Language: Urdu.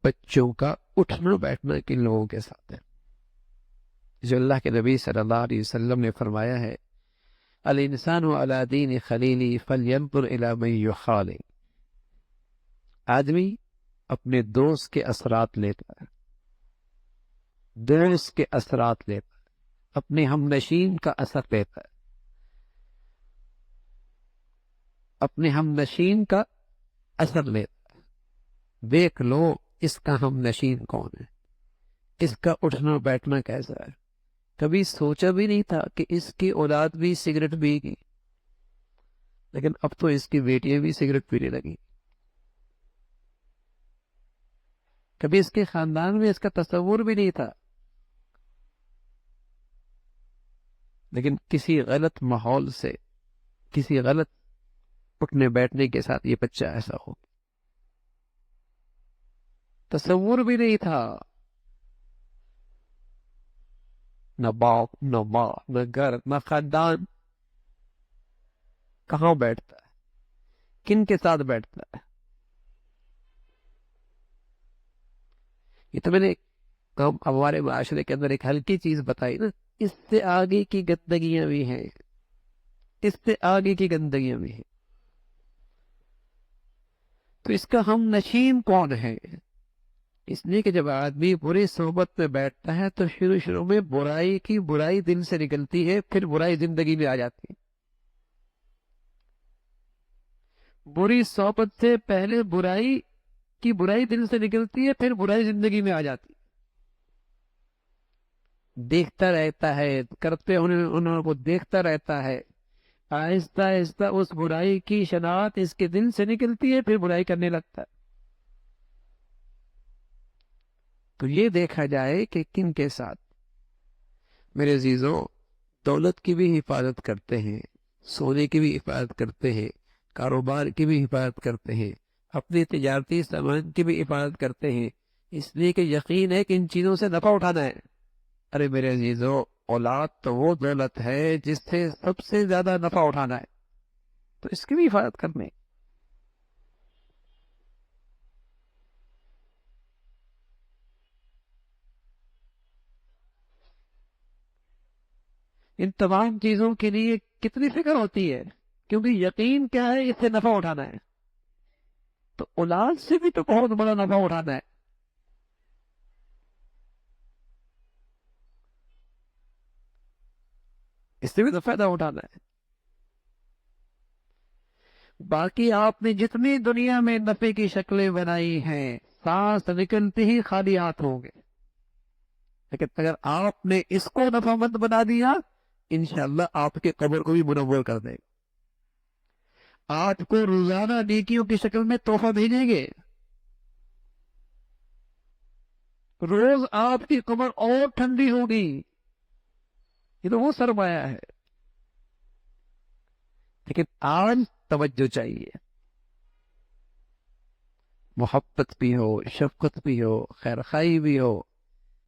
بچوں کا اٹھنا بیٹھنا کن لوگوں کے ساتھ ہے؟ جو اللہ کے نبی صلی اللہ علیہ وسلم نے فرمایا ہے الانسان علی دین خلیلی فلینظر الی من یخالل، آدمی اپنے دوست کے اثرات لیتا ہے، دوست کے اثرات لیتا ہے، اپنے ہم نشین کا اثر لیتا ہے، اپنے ہم نشین کا اثر لیتا ہے۔ دیکھ لو اس کا ہم نشین کون ہے، اس کا اٹھنا بیٹھنا کیسا ہے۔ کبھی سوچا بھی نہیں تھا کہ اس کی اولاد بھی سگریٹ پی گی، لیکن اب تو اس کی بیٹیاں بھی سگریٹ پینے لگی۔ کبھی اس کے خاندان میں اس کا تصور بھی نہیں تھا، لیکن کسی غلط ماحول سے، کسی غلط اٹھنے بیٹھنے کے ساتھ یہ بچہ ایسا ہو، تصور بھی نہیں تھا۔ نہ باپ نہ ماں نہ گھر نہ خاندان، کہاں بیٹھتا ہے، کن کے ساتھ بیٹھتا ہے۔ یہ تو میں نے ہمارے معاشرے کے اندر ایک ہلکی چیز بتائی نا، اس سے آگے کی گندگیاں بھی ہیں، اس سے آگے کی گندگیاں بھی ہیں۔ تو اس کا ہم نشین کون ہے؟ اس لیے کہ جب آدمی بری صحبت میں بیٹھتا ہے تو شروع میں برائی دل سے نکلتی ہے، پھر برائی زندگی میں آ جاتی ہے۔ بری صحبت سے پہلے برائی دل سے نکلتی ہے، پھر برائی زندگی میں آ جاتی ہے۔ دیکھتا رہتا ہے، کرتے انہوں کو دیکھتا رہتا ہے، آہستہ آہستہ اس برائی کی شناخت اس کے دل سے نکلتی ہے، پھر برائی کرنے لگتا ہے۔ تو یہ دیکھا جائے کہ کن کے ساتھ۔ میرے عزیزوں، دولت کی بھی حفاظت کرتے ہیں، سونے کی بھی حفاظت کرتے ہیں، کاروبار کی بھی حفاظت کرتے ہیں، اپنے تجارتی سامان کی بھی حفاظت کرتے ہیں، اس لیے کہ یقین ہے کہ ان چیزوں سے نفع اٹھانا ہے۔ ارے میرے عزیزوں، اولاد تو وہ دولت ہے جس سے سب سے زیادہ نفع اٹھانا ہے، تو اس کی بھی حفاظت کرنے۔ ان تمام چیزوں کے لیے کتنی فکر ہوتی ہے، کیونکہ یقین کیا ہے، اس سے نفع اٹھانا ہے۔ تو اولاد سے بھی تو بہت بڑا نفع اٹھانا ہے۔ اس سے بھی تو فائدہ اٹھانا ہے۔ باقی آپ نے جتنی دنیا میں نفع کی شکلیں بنائی ہیں، سانس نکلتے ہی خالی ہاتھ ہوں گے، لیکن اگر آپ نے اس کو نفع مند بنا دیا، انشاءاللہ آپ کے قبر کو بھی منور کر دے گا۔ آپ کو روزانہ نیکیوں کی شکل میں تحفہ بھیجیں گے، روز آپ کی قبر اور ٹھنڈی ہوگی۔ یہ تو وہ سرمایہ ہے۔ لیکن آج توجہ چاہیے، محبت بھی ہو، شفقت بھی ہو، خیر خائی بھی ہو،